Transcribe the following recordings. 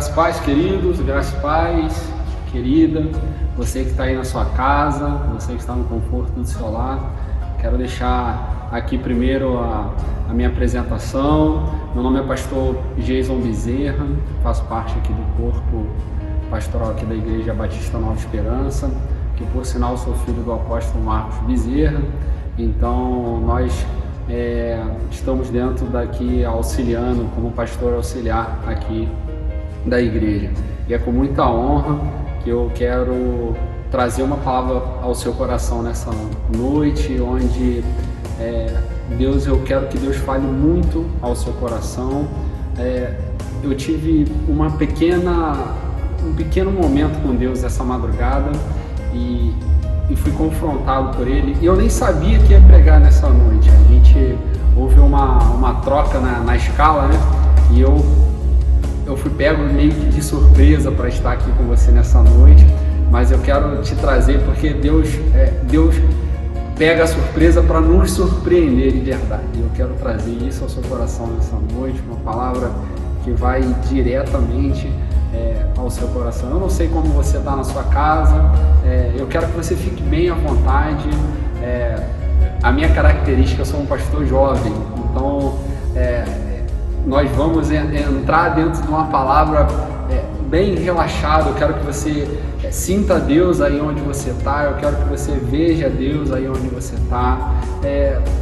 Graças e paz, queridos, graças e paz, querida, você que está aí na sua casa, você que está no conforto do seu lar. Quero deixar aqui primeiro a minha apresentação. Meu nome é pastor Jason Bezerra, faço parte aqui do corpo pastoral aqui da Igreja Batista Nova Esperança, que por sinal sou filho do apóstolo Marcos Bezerra. Então nós estamos dentro daqui auxiliando como pastor auxiliar aqui da igreja. E é com muita honra que eu quero trazer uma palavra ao seu coração nessa noite, onde eu quero que Deus fale muito ao seu coração. Eu tive um pequeno momento com Deus essa madrugada e fui confrontado por Ele, e eu nem sabia que ia pregar nessa noite. A gente houve uma troca na escala, né? E eu fui pego meio que de surpresa para estar aqui com você nessa noite, mas eu quero te trazer porque Deus pega a surpresa para nos surpreender de verdade. Eu quero trazer isso ao seu coração nessa noite, uma palavra que vai diretamente ao seu coração. Eu não sei como você está na sua casa, eu quero que você fique bem à vontade. A minha característica, eu sou um pastor jovem, então nós vamos entrar dentro de uma palavra bem relaxado. Eu quero que você sinta Deus aí onde você está, eu quero que você veja Deus aí onde você está.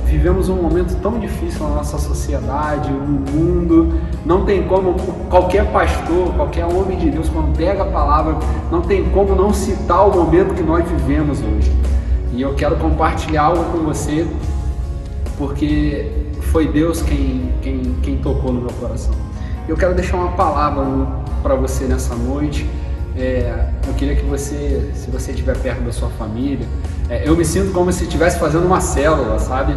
Vivemos um momento tão difícil na nossa sociedade, no mundo. Não tem como qualquer pastor, qualquer homem de Deus, quando pega a palavra, não tem como não citar o momento que nós vivemos hoje. E eu quero compartilhar algo com você, porque foi Deus quem tocou no meu coração. Eu quero deixar uma palavra para você nessa noite. Eu queria que você, se você estiver perto da sua família, eu me sinto como se estivesse fazendo uma célula, sabe?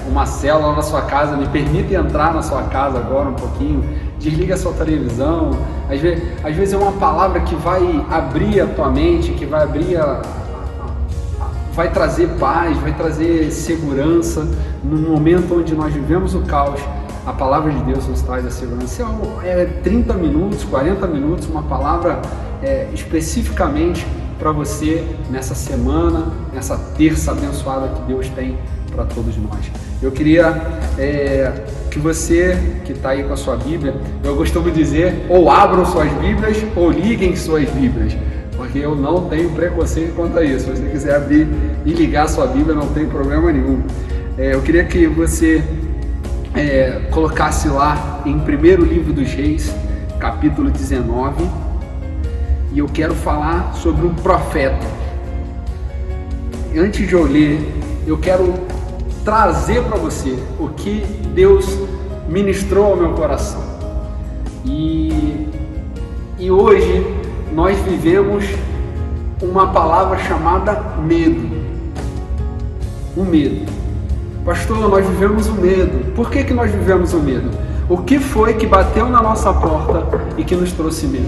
Uma célula na sua casa. Me permita entrar na sua casa agora um pouquinho, desliga a sua televisão. Às vezes é uma palavra que vai abrir a tua mente, que vai abrir vai trazer paz, vai trazer segurança. No momento onde nós vivemos o caos, a palavra de Deus nos traz a segurança. 30 minutos, 40 minutos, uma palavra especificamente para você nessa semana, nessa terça abençoada que Deus tem para todos nós. Eu queria que você que está aí com a sua Bíblia, eu costumo dizer, ou abram suas Bíblias ou liguem suas Bíblias, porque eu não tenho preconceito quanto a isso. Se você quiser abrir e ligar a sua Bíblia, não tem problema nenhum. Eu queria que você colocasse lá em 1º livro dos Reis, capítulo 19, e eu quero falar sobre um profeta. Antes de eu ler, eu quero trazer para você o que Deus ministrou ao meu coração. E hoje nós vivemos uma palavra chamada medo. O medo. Pastor, nós vivemos o medo. Por que nós vivemos o medo? O que foi que bateu na nossa porta e que nos trouxe medo?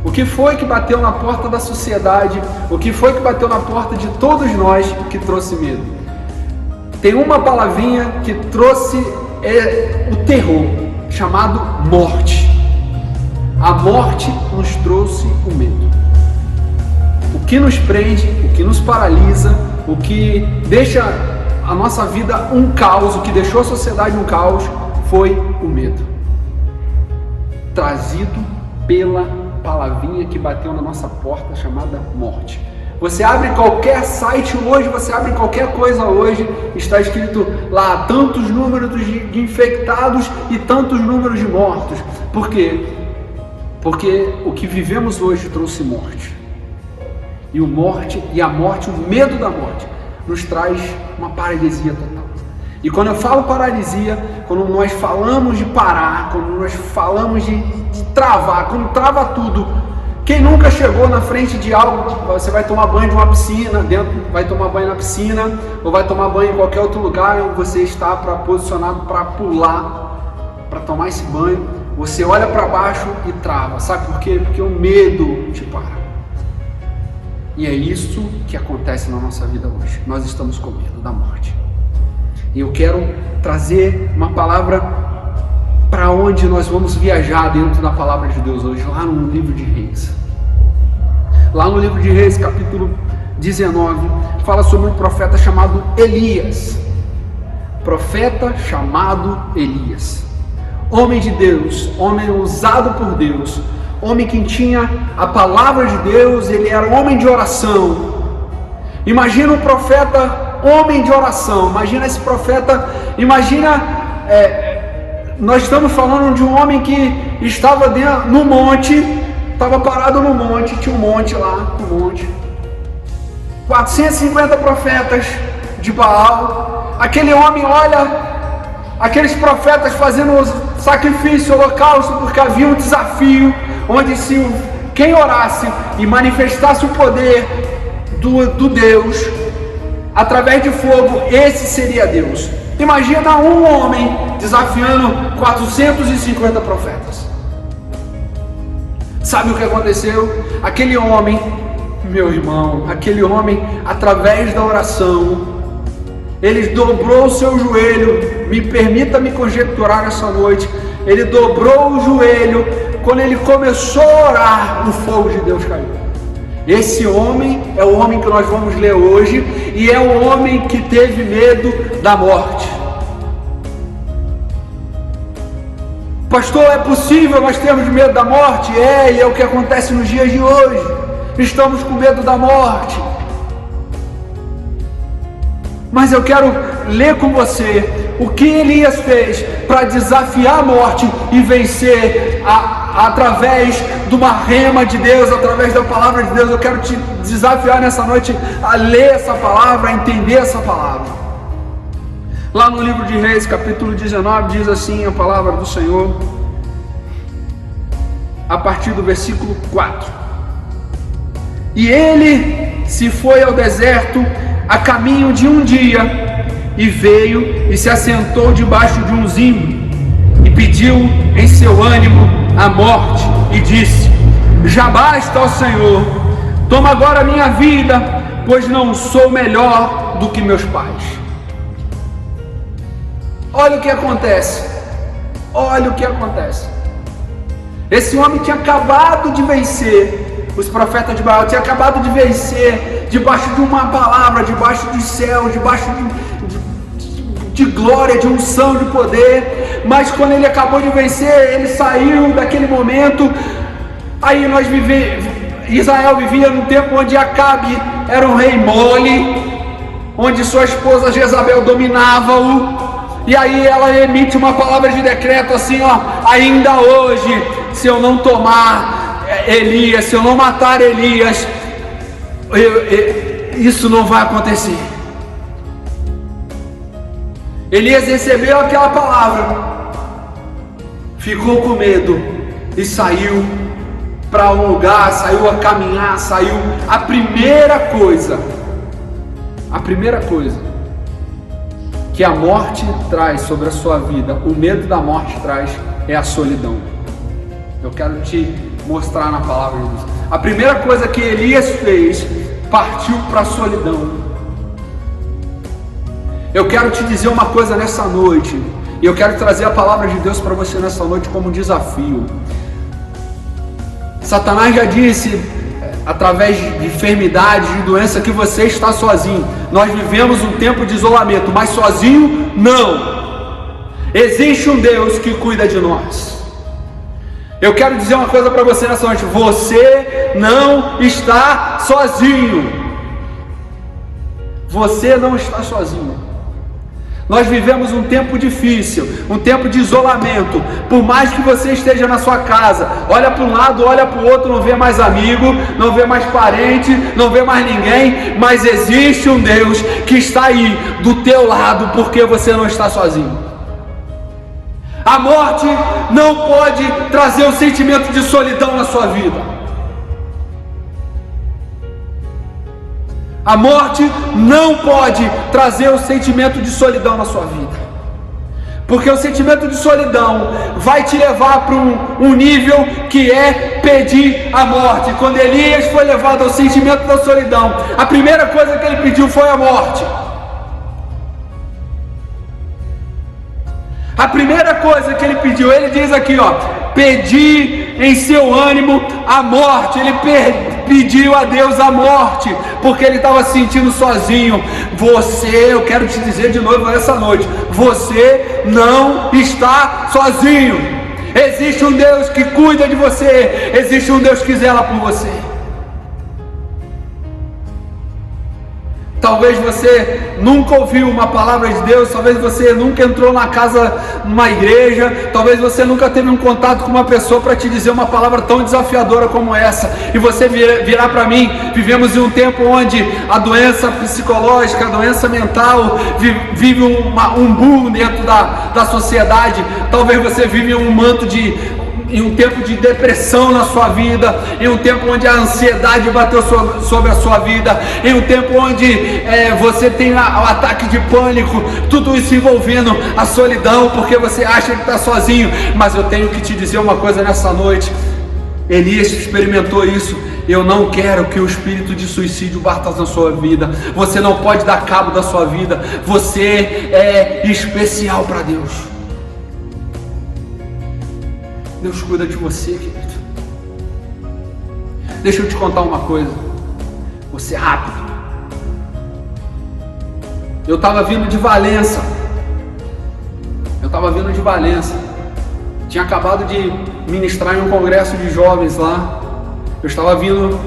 O que foi que bateu na porta da sociedade? O que foi que bateu na porta de todos nós que trouxe medo? Tem uma palavrinha que trouxe o terror, chamado morte. A morte nos trouxe o medo. O que nos prende, o que nos paralisa, o que deixa a nossa vida um caos, o que deixou a sociedade um caos, foi o medo. Trazido pela palavrinha que bateu na nossa porta, chamada morte. Você abre qualquer site hoje, você abre qualquer coisa hoje, está escrito lá tantos números de infectados e tantos números de mortos. Por quê? Porque o que vivemos hoje trouxe morte. E a morte, o medo da morte, nos traz uma paralisia total. E quando eu falo paralisia, quando nós falamos de parar, quando nós falamos de travar, quando trava tudo. Quem nunca chegou na frente de algo, você vai tomar banho de uma piscina, vai tomar banho na piscina, ou vai tomar banho em qualquer outro lugar, onde você está posicionado para pular, para tomar esse banho, você olha para baixo e trava. Sabe por quê? Porque o medo te para. E é isso que acontece na nossa vida hoje. Nós estamos com medo da morte. E eu quero trazer uma palavra para onde nós vamos viajar dentro da palavra de Deus hoje, lá no livro de Reis. Lá no livro de Reis, capítulo 19, fala sobre um profeta chamado Elias. Profeta chamado Elias. Homem de Deus, homem usado por Deus, homem que tinha a palavra de Deus, ele era homem de oração. Imagina um profeta, homem de oração. Imagina esse profeta, nós estamos falando de um homem que estava no monte, estava parado no monte, tinha um monte lá, 450 profetas de Baal. Aquele homem olha aqueles profetas fazendo sacrifício, holocausto, porque havia um desafio, onde se quem orasse e manifestasse o poder do Deus, através de fogo, esse seria Deus. Imagina um homem desafiando 450 profetas. Sabe o que aconteceu? Aquele homem, meu irmão, através da oração, ele dobrou o seu joelho. Permita-me conjecturar nessa noite, ele dobrou o joelho. Quando ele começou a orar, o fogo de Deus caiu. Esse homem é o homem que nós vamos ler hoje, e é o homem que teve medo da morte. Pastor, é possível nós termos medo da morte? E é o que acontece nos dias de hoje. Estamos com medo da morte. Mas eu quero ler com você o que Elias fez para desafiar a morte e vencer através de uma rema de Deus, através da palavra de Deus. Eu quero te desafiar nessa noite a ler essa palavra, a entender essa palavra. Lá no livro de Reis, capítulo 19, diz assim a palavra do Senhor, a partir do versículo 4. E ele se foi ao deserto a caminho de um dia, e veio e se assentou debaixo de um zimbro, e pediu em seu ânimo a morte, e disse: já basta, ó Senhor, toma agora a minha vida, pois não sou melhor do que meus pais. Olha o que acontece. Esse homem tinha acabado de vencer os profetas de Baal, tinha acabado de vencer debaixo de uma palavra, debaixo do céu, debaixo de glória, de unção, de poder. Mas quando ele acabou de vencer, ele saiu daquele momento. Aí Israel vivia num tempo onde Acabe era um rei mole, onde sua esposa Jezabel dominava-o. E aí ela emite uma palavra de decreto assim, ainda hoje, se eu não tomar Elias, se eu não matar Elias, isso não vai acontecer. Elias recebeu aquela palavra, ficou com medo e saiu para um lugar, saiu a caminhar, a primeira coisa que a morte traz sobre a sua vida, o medo da morte traz, é a solidão. Eu quero te mostrar na palavra de Deus. A primeira coisa que Elias fez, partiu para a solidão. Eu quero te dizer uma coisa nessa noite, e eu quero trazer a palavra de Deus para você nessa noite como desafio. Satanás já disse, através de enfermidades, de doença, que você está sozinho. Nós vivemos um tempo de isolamento, mas sozinho não. Existe um Deus que cuida de nós. Eu quero dizer uma coisa para você nessa noite: você não está sozinho. Você não está sozinho. Nós vivemos um tempo difícil, um tempo de isolamento. Por mais que você esteja na sua casa, olha para um lado, olha para o outro, não vê mais amigo, não vê mais parente, não vê mais ninguém, mas existe um Deus que está aí do teu lado, porque você não está sozinho. A morte não pode trazer um sentimento de solidão na sua vida. A morte não pode trazer o sentimento de solidão na sua vida, porque o sentimento de solidão vai te levar para um nível que é pedir a morte. Quando Elias foi levado ao sentimento da solidão, a primeira coisa que ele pediu foi a morte. A primeira coisa que ele pediu, ele diz aqui, ó, pedi em seu ânimo a morte. Ele pediu a Deus a morte, porque ele estava se sentindo sozinho. Eu quero te dizer de novo nessa noite, você não está sozinho. Existe um Deus que cuida de você, existe um Deus que zela por você. Talvez você nunca ouviu uma palavra de Deus, talvez você nunca entrou na casa, numa igreja, talvez você nunca teve um contato com uma pessoa para te dizer uma palavra tão desafiadora como essa, e você virar para mim. Vivemos em um tempo onde a doença psicológica, a doença mental vive um boom dentro da sociedade. Talvez você vive em um tempo de depressão na sua vida, em um tempo onde a ansiedade bateu sobre a sua vida, em um tempo onde você tem o ataque de pânico, tudo isso envolvendo a solidão, porque você acha que está sozinho. Mas eu tenho que te dizer uma coisa nessa noite: Elias experimentou isso. Eu não quero que o espírito de suicídio bata na sua vida. Você não pode dar cabo da sua vida. Você é especial para Deus. Deus cuida de você, querido. Deixa eu te contar uma coisa. Você é rápido. Eu estava vindo de Valença. Tinha acabado de ministrar em um congresso de jovens lá. Eu estava vindo,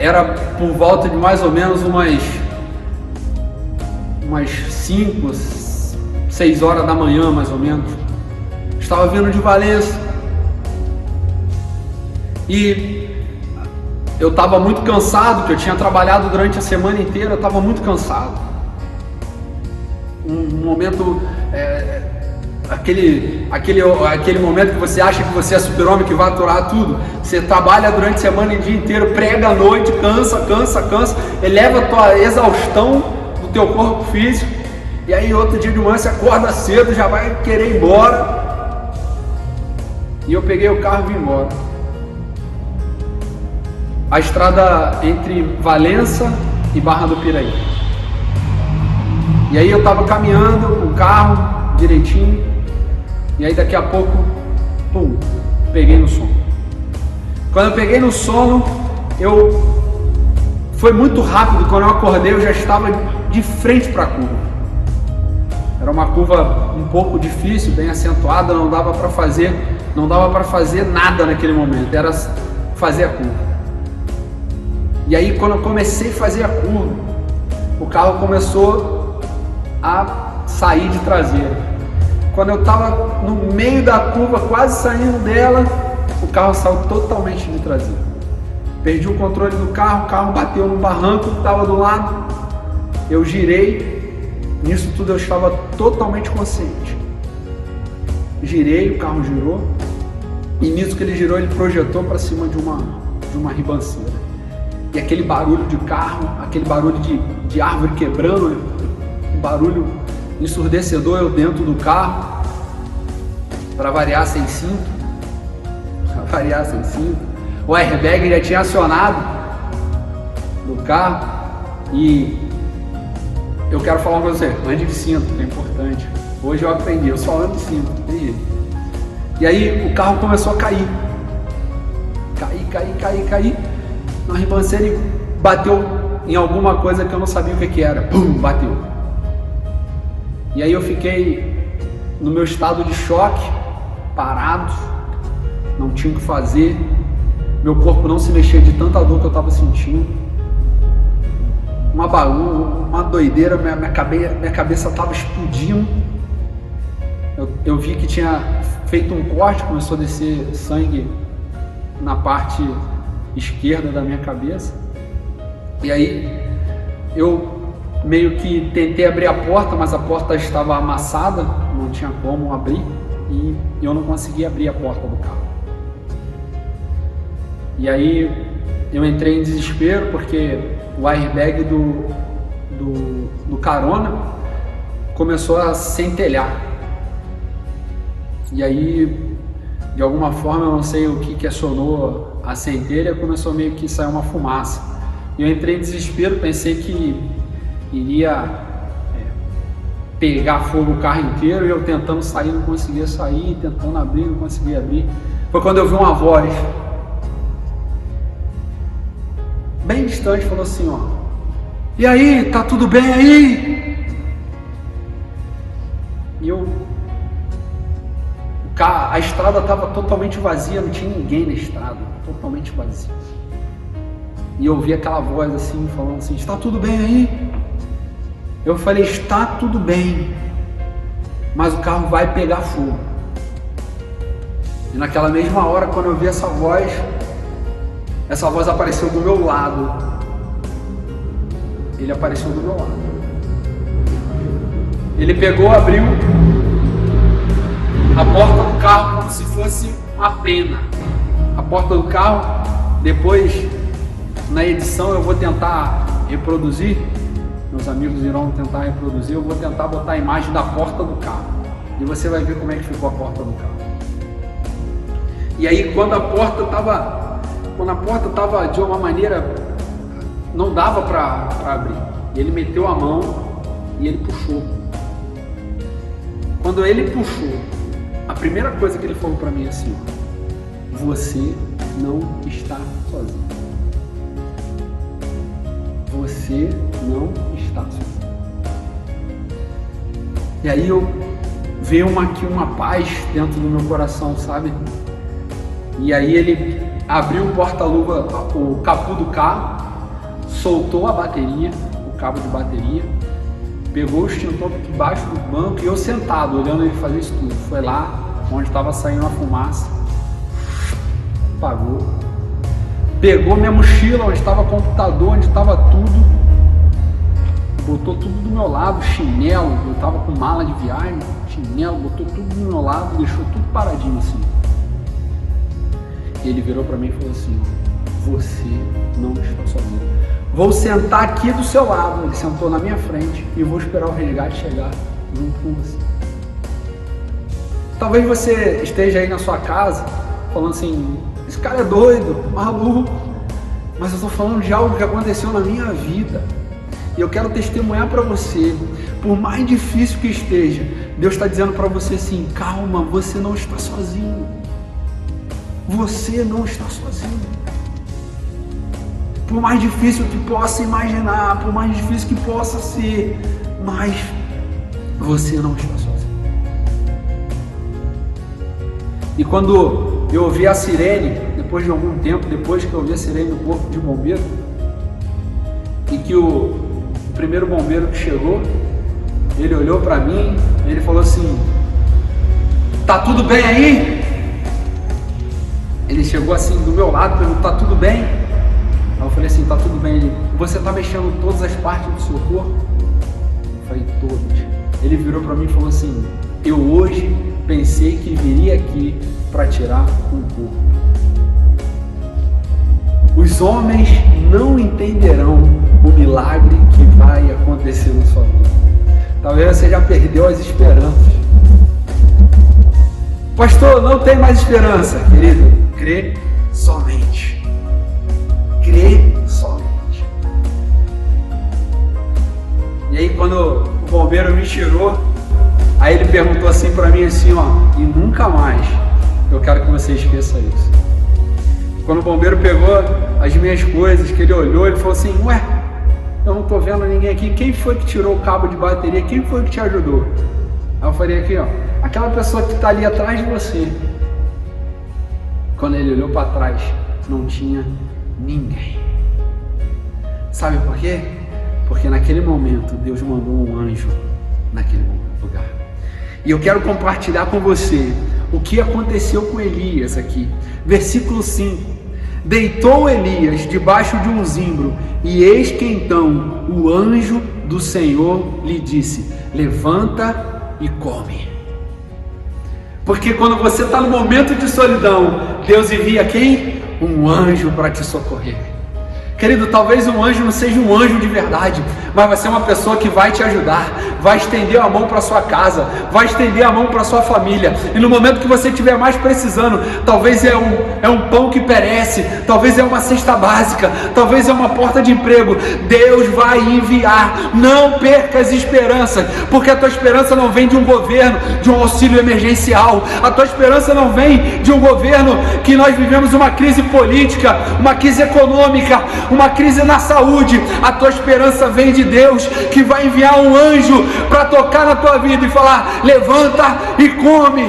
era por volta de mais ou menos umas 5, 6 horas da manhã, mais ou menos. Estava vindo de Valença e eu estava muito cansado, porque eu tinha trabalhado durante a semana inteira. Eu estava muito cansado. Um momento, aquele momento que você acha que você é super-homem, que vai aturar tudo. Você trabalha durante a semana e o dia inteiro, prega à noite, cansa, eleva a tua exaustão do teu corpo físico, e aí outro dia de manhã você acorda cedo, já vai querer ir embora. E eu peguei o carro e vim embora. A estrada entre Valença e Barra do Piraí. E aí eu estava caminhando com o carro direitinho. E aí daqui a pouco, pum, peguei no sono. Quando eu peguei no sono, foi muito rápido. Quando eu acordei, eu já estava de frente para a curva. Era uma curva um pouco difícil, bem acentuada, não dava para fazer nada naquele momento, era fazer a curva. E aí, quando eu comecei a fazer a curva, o carro começou a sair de traseira. Quando eu estava no meio da curva, quase saindo dela, o carro saiu totalmente de traseira. Perdi o controle do carro, o carro bateu no barranco que estava do lado. Eu girei. Nisso tudo eu estava totalmente consciente. Girei, o carro girou, e nisso que ele girou, ele projetou para cima de uma ribanceira. E aquele barulho de carro, aquele barulho de árvore quebrando, um barulho ensurdecedor, eu dentro do carro, para variar sem cinto. O airbag já tinha acionado no carro. E eu quero falar com você, ande de cinto, é importante. Hoje eu aprendi, eu só ando de cinto, tem jeito. E aí o carro começou a cair. Cair. Na ribanceira, ele bateu em alguma coisa que eu não sabia o que era. Pum, bateu. E aí eu fiquei no meu estado de choque, parado, não tinha o que fazer. Meu corpo não se mexia de tanta dor que eu estava sentindo. Uma doideira, minha cabeça estava explodindo. Eu vi que tinha feito um corte, começou a descer sangue na parte esquerda da minha cabeça. E aí eu meio que tentei abrir a porta, mas a porta estava amassada, não tinha como abrir, e eu não conseguia abrir a porta do carro. E aí eu entrei em desespero, porque o airbag do carona começou a centelhar. E aí, de alguma forma, eu não sei o que acionou a centelha, começou meio que sair uma fumaça. E eu entrei em desespero, pensei que iria pegar fogo o carro inteiro, e eu tentando sair, não conseguia sair, tentando abrir, não conseguia abrir. Foi quando eu vi uma voz bem distante, falou assim, ó: e aí, tá tudo bem aí? E a estrada estava totalmente vazia, não tinha ninguém na estrada, totalmente vazia. E eu ouvi aquela voz assim, falando assim: está tudo bem aí? Eu falei: está tudo bem, mas o carro vai pegar fogo. E naquela mesma hora, quando eu vi essa voz apareceu do meu lado. Ele apareceu do meu lado. Ele pegou, abriu a porta do carro como se fosse uma pena. A porta do carro, depois na edição eu vou tentar reproduzir, meus amigos irão tentar reproduzir, eu vou tentar botar a imagem da porta do carro e você vai ver como é que ficou a porta do carro. E aí quando a porta estava de uma maneira, não dava para abrir, ele meteu a mão e ele puxou. Quando ele puxou, a primeira coisa que ele falou para mim é assim: ó, você não está sozinho. Você não está sozinho. E aí veio uma paz dentro do meu coração, sabe? E aí ele abriu o porta-luva, o capô do carro, soltou a bateria, o cabo de bateria, pegou o extintor debaixo do banco e eu sentado, olhando ele fazer isso tudo. Foi lá onde estava saindo a fumaça, apagou. Pegou minha mochila, onde estava computador, onde estava tudo, botou tudo do meu lado, chinelo, eu estava com mala de viagem, chinelo, botou tudo do meu lado, deixou tudo paradinho assim. E ele virou para mim e falou assim: você não está sozinho. Vou sentar aqui do seu lado. Ele sentou na minha frente e vou esperar o resgate chegar junto com você. Talvez você esteja aí na sua casa falando assim: esse cara é doido, maluco. Mas eu estou falando de algo que aconteceu na minha vida. E eu quero testemunhar para você. Por mais difícil que esteja, Deus está dizendo para você assim: calma, você não está sozinho. Você não está sozinho. Por mais difícil que possa imaginar, por mais difícil que possa ser, mas você não está sozinho. E quando eu ouvi a sirene, depois de algum tempo, depois que eu ouvi a sirene do corpo de bombeiro, e que o primeiro bombeiro que chegou, ele olhou para mim, ele falou assim: tá tudo bem aí? Ele chegou assim do meu lado, perguntou: tá tudo bem? Aí eu falei assim: tá tudo bem. Ele: você tá mexendo todas as partes do seu corpo? Eu falei: todas. Ele virou para mim e falou assim: eu hoje pensei que viria aqui para tirar um corpo. Os homens não entenderão o milagre que vai acontecer na sua vida. Talvez você já perdeu as esperanças. Pastor, não tem mais esperança. Querido, crê somente. Crê somente. E aí quando o bombeiro me tirou, aí ele perguntou assim para mim assim, ó: e nunca mais eu quero que você esqueça isso. Quando o bombeiro pegou as minhas coisas, que ele olhou, ele falou assim: ué, eu não tô vendo ninguém aqui, quem foi que tirou o cabo de bateria, quem foi que te ajudou? Aí eu falei aqui, ó: aquela pessoa que está ali atrás de você. Quando ele olhou para trás, não tinha ninguém. Sabe por quê? Porque naquele momento Deus mandou um anjo naquele lugar. E eu quero compartilhar com você o que aconteceu com Elias aqui. Versículo 5. Deitou Elias debaixo de um zimbro, e eis que então o anjo do Senhor lhe disse: levanta e come. Porque quando você está no momento de solidão, Deus envia quem? Um anjo para te socorrer. Querido, talvez um anjo não seja um anjo de verdade, mas vai ser uma pessoa que vai te ajudar, vai estender a mão para sua casa, vai estender a mão para sua família. E no momento que você estiver mais precisando, talvez é um pão que perece, talvez é uma cesta básica, talvez é uma porta de emprego, Deus vai enviar. Não percas esperança, porque a tua esperança não vem de um governo, de um auxílio emergencial. A tua esperança não vem de um governo que nós vivemos uma crise política, uma crise econômica, uma crise na saúde. A tua esperança vem de Deus, que vai enviar um anjo para tocar na tua vida e falar: levanta e come.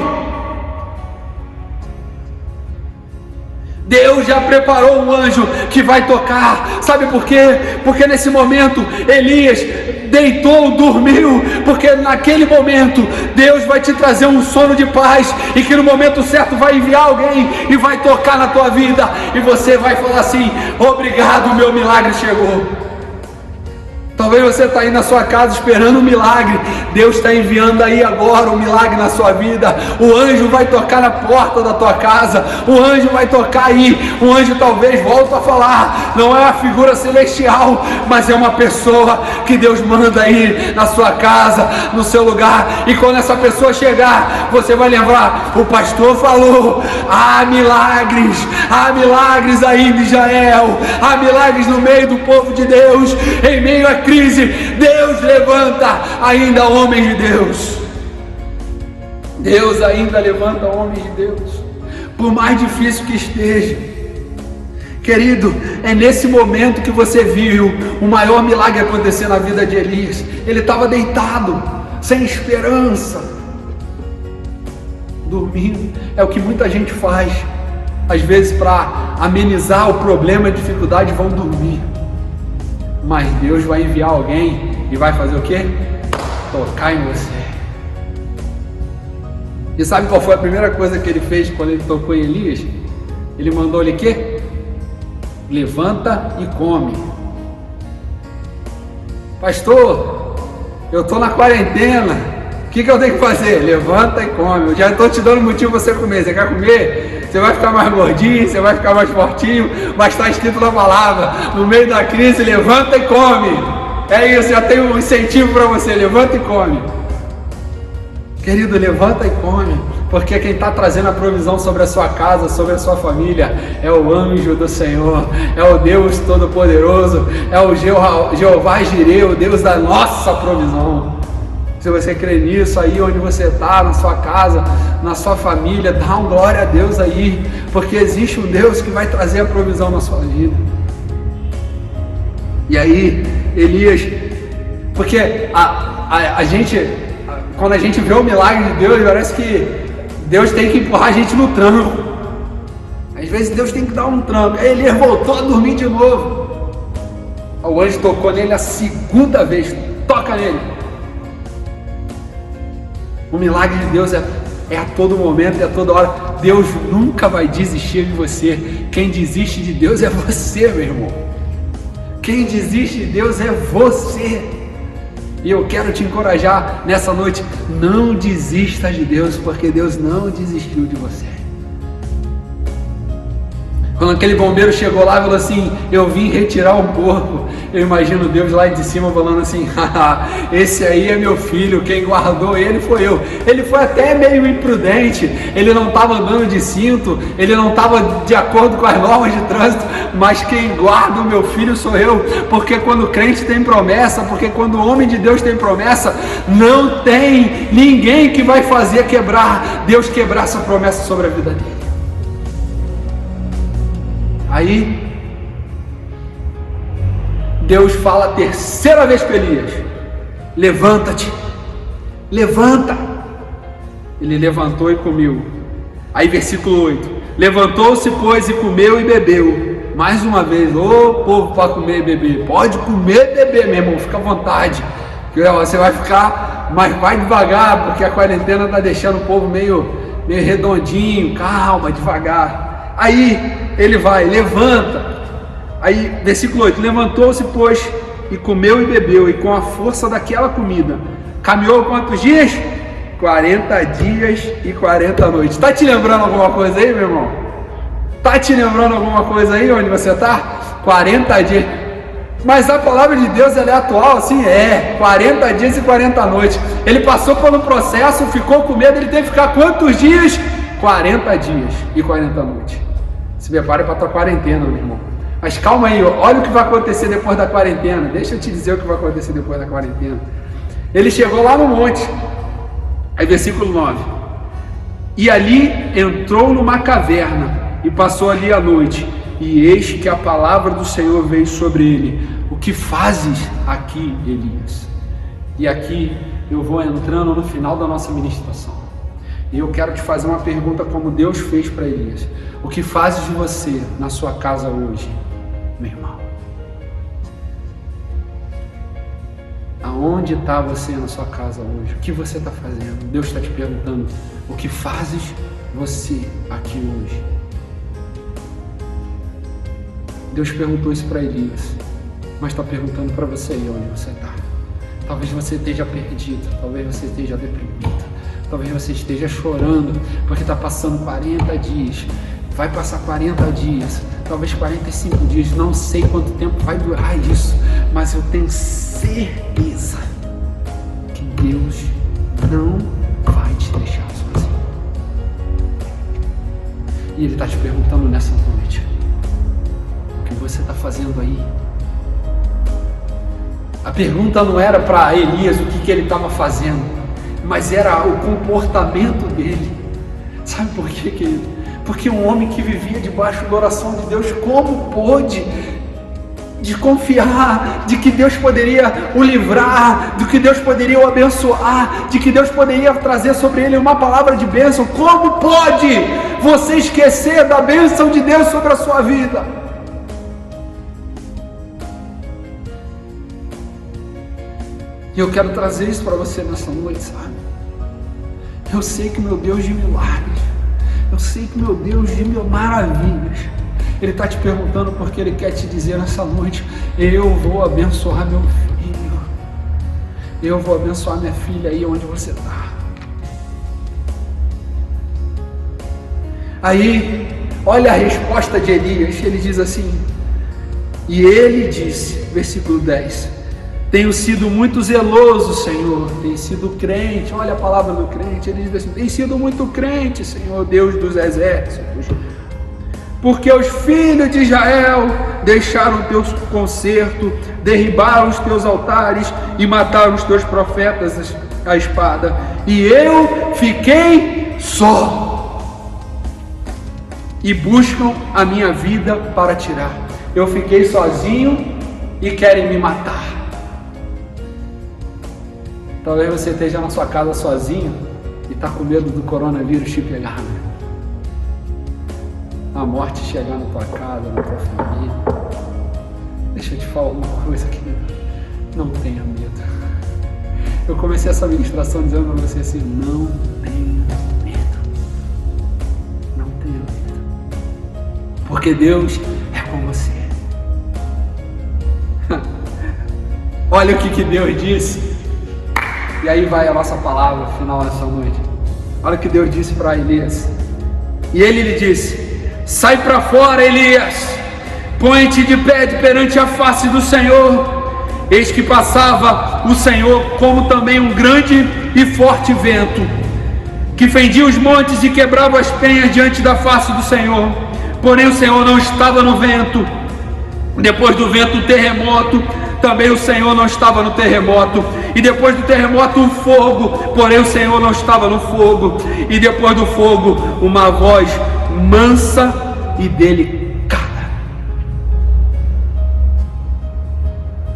Deus já preparou um anjo que vai tocar. Sabe por quê? Porque nesse momento Elias deitou, dormiu, porque naquele momento Deus vai te trazer um sono de paz, e que no momento certo vai enviar alguém e vai tocar na tua vida, e você vai falar assim: obrigado, meu milagre chegou. Talvez você está aí na sua casa esperando um milagre. Deus está enviando aí agora um milagre na sua vida. O anjo vai tocar na porta da tua casa. O anjo vai tocar aí. O anjo talvez, volto a falar, não é uma figura celestial, mas é uma pessoa que Deus manda aí na sua casa, no seu lugar. E quando essa pessoa chegar, você vai lembrar: o pastor falou, há milagres aí em Israel, há milagres no meio do povo de Deus, em meio a crise, Deus levanta ainda homens de Deus. Deus ainda levanta homens de Deus, por mais difícil que esteja. Querido, é nesse momento que você viu o maior milagre acontecer na vida de Elias. Ele estava deitado, sem esperança, dormindo. É o que muita gente faz, às vezes, para amenizar o problema, a dificuldade, vão dormir. Mas Deus vai enviar alguém e vai fazer o quê? Tocar em você. E sabe qual foi a primeira coisa que ele fez quando ele tocou em Elias? Ele mandou ele o quê? Levanta e come. Pastor, eu estou na quarentena, o que eu tenho que fazer? Levanta e come. Eu já estou te dando motivo para você comer. Você quer comer? Você vai ficar mais gordinho, você vai ficar mais fortinho, mas está escrito na palavra: no meio da crise, levanta e come. É isso, já tem um incentivo para você: levanta e come. Querido, levanta e come, porque quem está trazendo a provisão sobre a sua casa, sobre a sua família, é o anjo do Senhor, é o Deus Todo-Poderoso, é o Jeová Jireh, o Deus da nossa provisão. Se você crê nisso aí onde você está, na sua casa, na sua família, dá um glória a Deus aí, porque existe um Deus que vai trazer a provisão na sua vida. E aí, Elias, porque a gente, quando a gente vê o milagre de Deus, parece que Deus tem que empurrar a gente no tranco. Às vezes Deus tem que dar um tranco. Aí Elias voltou a dormir de novo. O anjo tocou nele a segunda vez. Toca nele. O milagre de Deus é a todo momento, é a toda hora. Deus nunca vai desistir de você. Quem desiste de Deus é você, meu irmão. Quem desiste de Deus é você. E eu quero te encorajar nessa noite: não desista de Deus, porque Deus não desistiu de você. Quando aquele bombeiro chegou lá e falou assim: eu vim retirar um corpo, eu imagino Deus lá de cima falando assim: esse aí é meu filho, quem guardou ele foi eu. Ele foi até meio imprudente, ele não estava andando de cinto, ele não estava de acordo com as normas de trânsito, mas quem guarda o meu filho sou eu. Porque quando o crente tem promessa, porque quando o homem de Deus tem promessa, não tem ninguém que vai fazer Deus quebrar essa promessa sobre a vida dele. Aí, Deus fala a terceira vez para Elias: levanta-te, levanta. Ele levantou e comeu. Aí versículo 8: levantou-se, pois, e comeu e bebeu. Mais uma vez, povo para comer e beber, pode comer e beber, meu irmão, fica à vontade, você vai ficar, mas vai devagar, porque a quarentena está deixando o povo meio redondinho, calma, devagar. Aí ele vai, levanta. Aí versículo 8: levantou-se, pois, e comeu e bebeu, e com a força daquela comida caminhou quantos dias? 40 dias e 40 noites. Está te lembrando alguma coisa aí, meu irmão? Está te lembrando alguma coisa aí onde você está? 40 dias. Mas a palavra de Deus, ela é atual, assim, 40 dias e 40 noites. Ele passou por um processo, ficou com medo, ele teve que ficar quantos dias? 40 dias e 40 noites. Se prepare para a tua quarentena, meu irmão. Mas calma aí, olha o que vai acontecer depois da quarentena. Deixa eu te dizer o que vai acontecer depois da quarentena. Ele chegou lá no monte, aí versículo 9. E ali entrou numa caverna e passou ali a noite. E eis que a palavra do Senhor veio sobre ele. O que fazes aqui, Elias? E aqui eu vou entrando no final da nossa ministração. E eu quero te fazer uma pergunta como Deus fez para Elias. O que fazes você na sua casa hoje, meu irmão? Aonde está você na sua casa hoje? O que você está fazendo? Deus está te perguntando. O que fazes você aqui hoje? Deus perguntou isso para Elias, mas está perguntando para você aí onde você está. Talvez você esteja perdido, talvez você esteja deprimido, talvez você esteja chorando, porque está passando 40 dias, vai passar 40 dias, talvez 45 dias, não sei quanto tempo vai durar isso, mas eu tenho certeza que Deus não vai te deixar sozinho. E Ele está te perguntando nessa noite, o que você está fazendo aí? A pergunta não era para Elias o que ele estava fazendo, mas era o comportamento dele. Sabe por quê, querido? Porque um homem que vivia debaixo da oração de Deus, como pôde desconfiar de que Deus poderia o livrar, de que Deus poderia o abençoar, de que Deus poderia trazer sobre ele uma palavra de bênção? Como pode você esquecer da bênção de Deus sobre a sua vida? E eu quero trazer isso para você nessa noite, sabe? Eu sei que meu Deus de milagres, eu sei que meu Deus de mil maravilhas, Ele está te perguntando porque Ele quer te dizer nessa noite: eu vou abençoar meu filho, eu vou abençoar minha filha aí onde você está. Aí, olha a resposta de Elias, ele diz assim, e ele disse, versículo 10, tenho sido muito zeloso, Senhor, tenho sido crente, olha a palavra do crente, ele diz assim, tenho sido muito crente, Senhor, Deus dos exércitos, porque os filhos de Israel deixaram o teu concerto, derribaram os teus altares e mataram os teus profetas à espada, e eu fiquei só, e buscam a minha vida para tirar. Eu fiquei sozinho e querem me matar. Talvez você esteja na sua casa sozinho e está com medo do coronavírus te pegar, né? A morte chegar na tua casa, na tua família. Deixa eu te falar uma coisa, querido. Não tenha medo. Eu comecei essa ministração dizendo para você assim, não tenha medo. Não tenha medo. Porque Deus é com você. Olha o que Deus disse. E aí vai a nossa palavra final dessa noite. Olha o que Deus disse para Elias. E ele lhe disse, sai para fora, Elias, põe-te de pé perante a face do Senhor. Eis que passava o Senhor como também um grande e forte vento, que fendia os montes e quebrava as penhas diante da face do Senhor. Porém o Senhor não estava no vento. Depois do vento, o terremoto. Também o Senhor não estava no terremoto. E depois do terremoto, um fogo. Porém o Senhor não estava no fogo. E depois do fogo, uma voz mansa e delicada.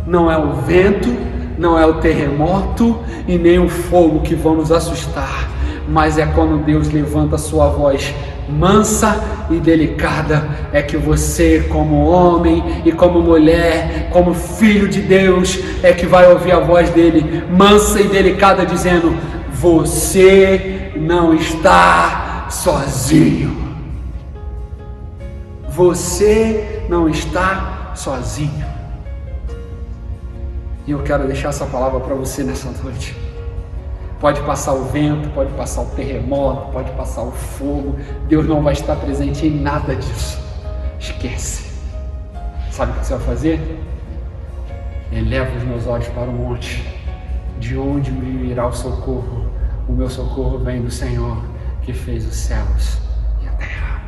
Não é o vento, não é o terremoto e nem o fogo que vão nos assustar, mas é quando Deus levanta a sua voz mansa e delicada, é que você, como homem e como mulher, como filho de Deus, é que vai ouvir a voz dele mansa e delicada dizendo, você não está sozinho. Você não está sozinho. E eu quero deixar essa palavra para você nessa noite. Pode passar o vento, pode passar o terremoto, pode passar o fogo, Deus não vai estar presente em nada disso. Esquece. Sabe o que você vai fazer? Eleva os meus olhos para o monte, de onde me virá o socorro? O meu socorro vem do Senhor, que fez os céus e a terra.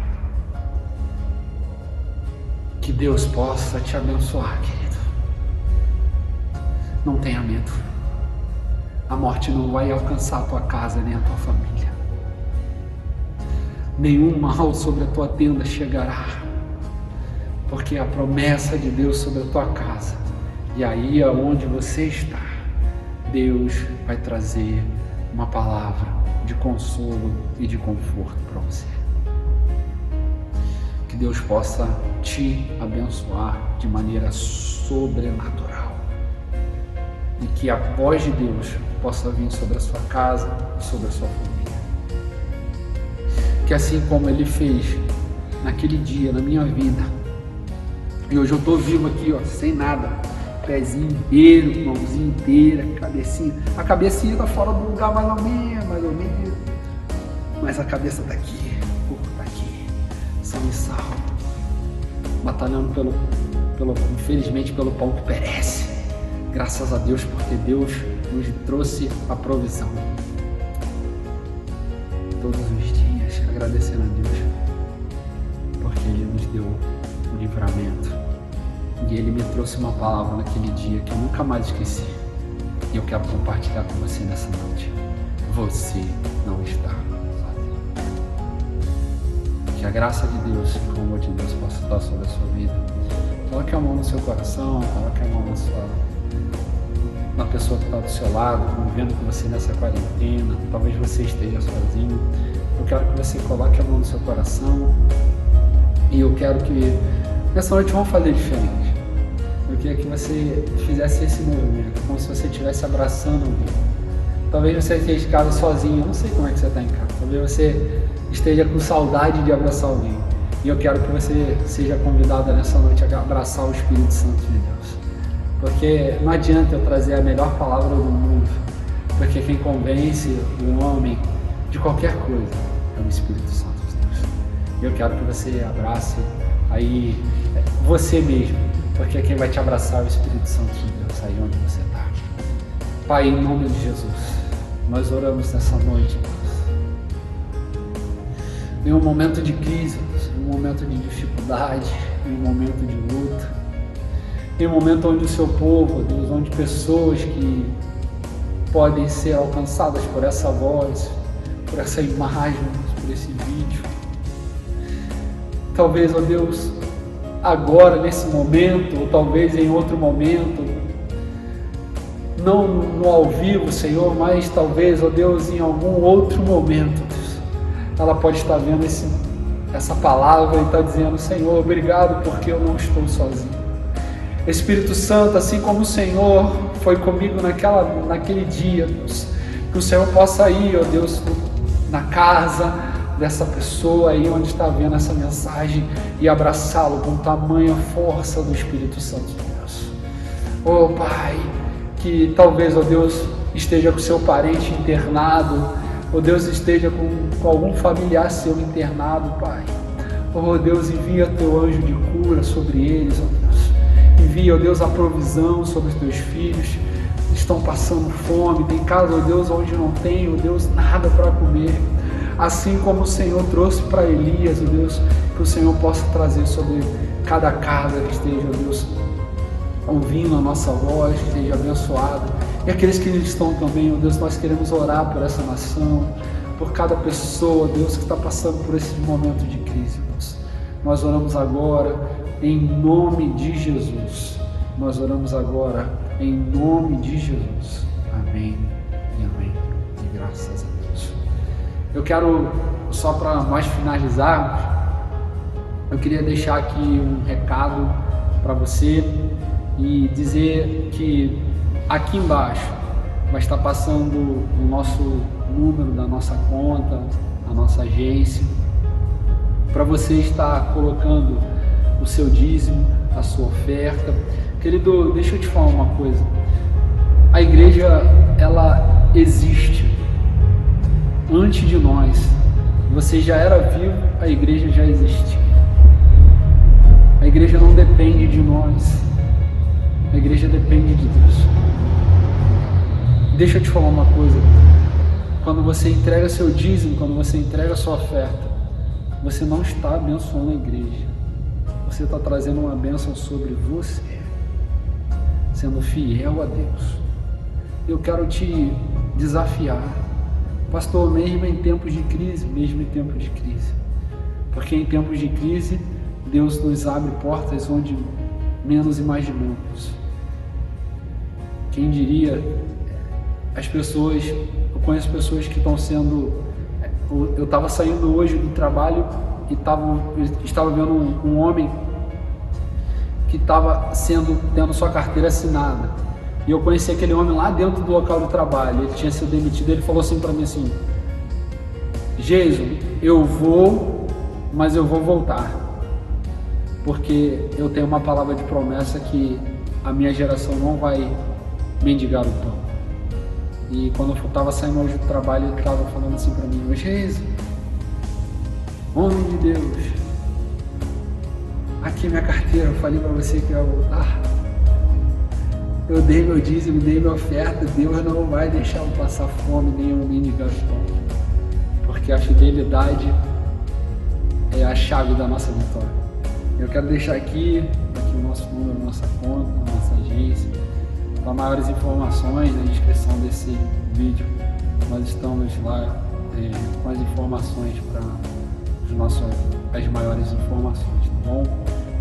Que Deus possa te abençoar, querido. Não tenha medo. A morte não vai alcançar a tua casa nem a tua família. Nenhum mal sobre a tua tenda chegará, porque a promessa de Deus sobre a tua casa, e aí aonde você está, Deus vai trazer uma palavra de consolo e de conforto para você. Que Deus possa te abençoar de maneira sobrenatural, e que a voz de Deus possa vir sobre a sua casa e sobre a sua família. Que assim como Ele fez naquele dia, na minha vida, e hoje eu estou vivo aqui, ó, sem nada, pezinho inteiro, mãozinha inteira, cabecinha. A cabecinha está fora do lugar mais ou menos, mas a cabeça está aqui, o corpo está aqui, são e salvo, batalhando infelizmente pelo pão que perece. Graças a Deus, porque Deus nos trouxe a provisão. Todos os dias, agradecendo a Deus, porque Ele nos deu o livramento. E Ele me trouxe uma palavra naquele dia que eu nunca mais esqueci. E eu quero compartilhar com você nessa noite. Você não está sozinho. Que a graça de Deus e o amor de Deus possa estar sobre a sua vida. Coloque a mão no seu coração, coloque a mão na pessoa que está do seu lado, convivendo com você nessa quarentena. Talvez você esteja sozinho. Eu quero que você coloque a mão no seu coração. E eu quero que nessa noite vamos fazer diferente. Eu queria que você fizesse esse movimento, como se você estivesse abraçando alguém. Talvez você esteja em casa sozinho, eu não sei como é que você está em casa. Talvez você esteja com saudade de abraçar alguém. E eu quero que você seja convidada nessa noite a abraçar o Espírito Santo de Deus. Porque não adianta eu trazer a melhor palavra do mundo, porque quem convence o homem de qualquer coisa é o Espírito Santo de Deus. E eu quero que você abrace aí você mesmo, porque quem vai te abraçar é o Espírito Santo de Deus, aí onde você está. Pai, em nome de Jesus, nós oramos nessa noite, Deus. Em um momento de crise, em um momento de dificuldade, em um momento de luta, em um momento onde o seu povo, Deus, onde pessoas que podem ser alcançadas por essa voz, por essa imagem, por esse vídeo. Talvez, ó Deus, agora, nesse momento, ou talvez em outro momento, não no ao vivo, Senhor, mas talvez, ó Deus, em algum outro momento, Deus, ela pode estar vendo essa palavra e está dizendo: Senhor, obrigado porque eu não estou sozinho. Espírito Santo, assim como o Senhor foi comigo naquele dia, Deus, que o Senhor possa ir, ó Deus, na casa dessa pessoa aí onde está vendo essa mensagem e abraçá-lo com tamanha força do Espírito Santo de Deus. Oh Pai, que talvez, ó Deus, esteja com seu parente internado, ó Deus, esteja com algum familiar seu internado, Pai. Oh Deus, envia teu anjo de cura sobre eles, ó Deus. Envia, ó Deus, a provisão sobre os teus filhos que estão passando fome. Tem casa, ó Deus, onde não tem, ó Deus, nada para comer. Assim como o Senhor trouxe para Elias, ó Deus, que o Senhor possa trazer sobre cada casa que esteja, ó Deus, ouvindo a nossa voz, que esteja abençoado. E aqueles que estão também, ó Deus, nós queremos orar por essa nação, por cada pessoa, ó Deus, que está passando por esse momento de crise, Deus. Nós oramos agora em nome de Jesus. Nós oramos agora em nome de Jesus. Amém e amém. E graças a Deus. Eu quero, só para nós finalizarmos, eu queria deixar aqui um recado para você e dizer que aqui embaixo vai estar passando o nosso número da nossa conta, a nossa agência, para você estar colocando o seu dízimo, a sua oferta. Querido, deixa eu te falar uma coisa. A igreja, ela existe antes de nós. Você já era vivo, a igreja já existe. A igreja não depende de nós. A igreja depende de Deus. Deixa eu te falar uma coisa. Quando você entrega seu dízimo, quando você entrega sua oferta, você não está abençoando a igreja. Você está trazendo uma bênção sobre você, sendo fiel a Deus. Eu quero te desafiar, pastor, mesmo em tempos de crise, porque em tempos de crise, Deus nos abre portas onde menos imaginamos. Quem diria, eu conheço pessoas que estão sendo, eu estava saindo hoje do trabalho e estava vendo um homem que estava tendo sua carteira assinada, e eu conheci aquele homem lá dentro do local do trabalho. Ele tinha sido demitido. Ele falou assim para mim assim: Geiso, eu vou, mas eu vou voltar, porque eu tenho uma palavra de promessa que a minha geração não vai mendigar o pão. E quando eu estava saindo hoje do trabalho, ele estava falando assim para mim: Geiso, homem de Deus, aqui é minha carteira, eu falei para você que eu ia voltar. Eu dei meu dízimo, dei minha oferta. Deus não vai deixar eu passar fome, nem eu mendigar o pão, porque a fidelidade é a chave da nossa vitória. Eu quero deixar aqui o nosso número, nossa conta, nossa agência. Para maiores informações, na descrição desse vídeo, nós estamos lá com as informações para as maiores informações, tá bom?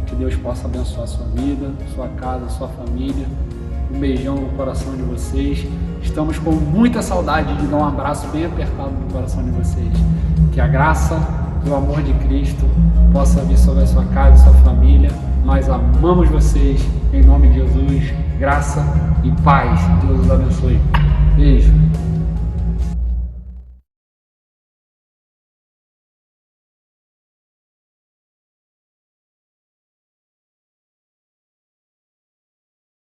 Que Deus possa abençoar a sua vida, sua casa, sua família. Um beijão no coração de vocês. Estamos com muita saudade de dar um abraço bem apertado no coração de vocês. Que a graça e o amor de Cristo possa vir sobre a sua casa e sua família. Nós amamos vocês, em nome de Jesus. Graça e paz. Deus os abençoe. Beijo.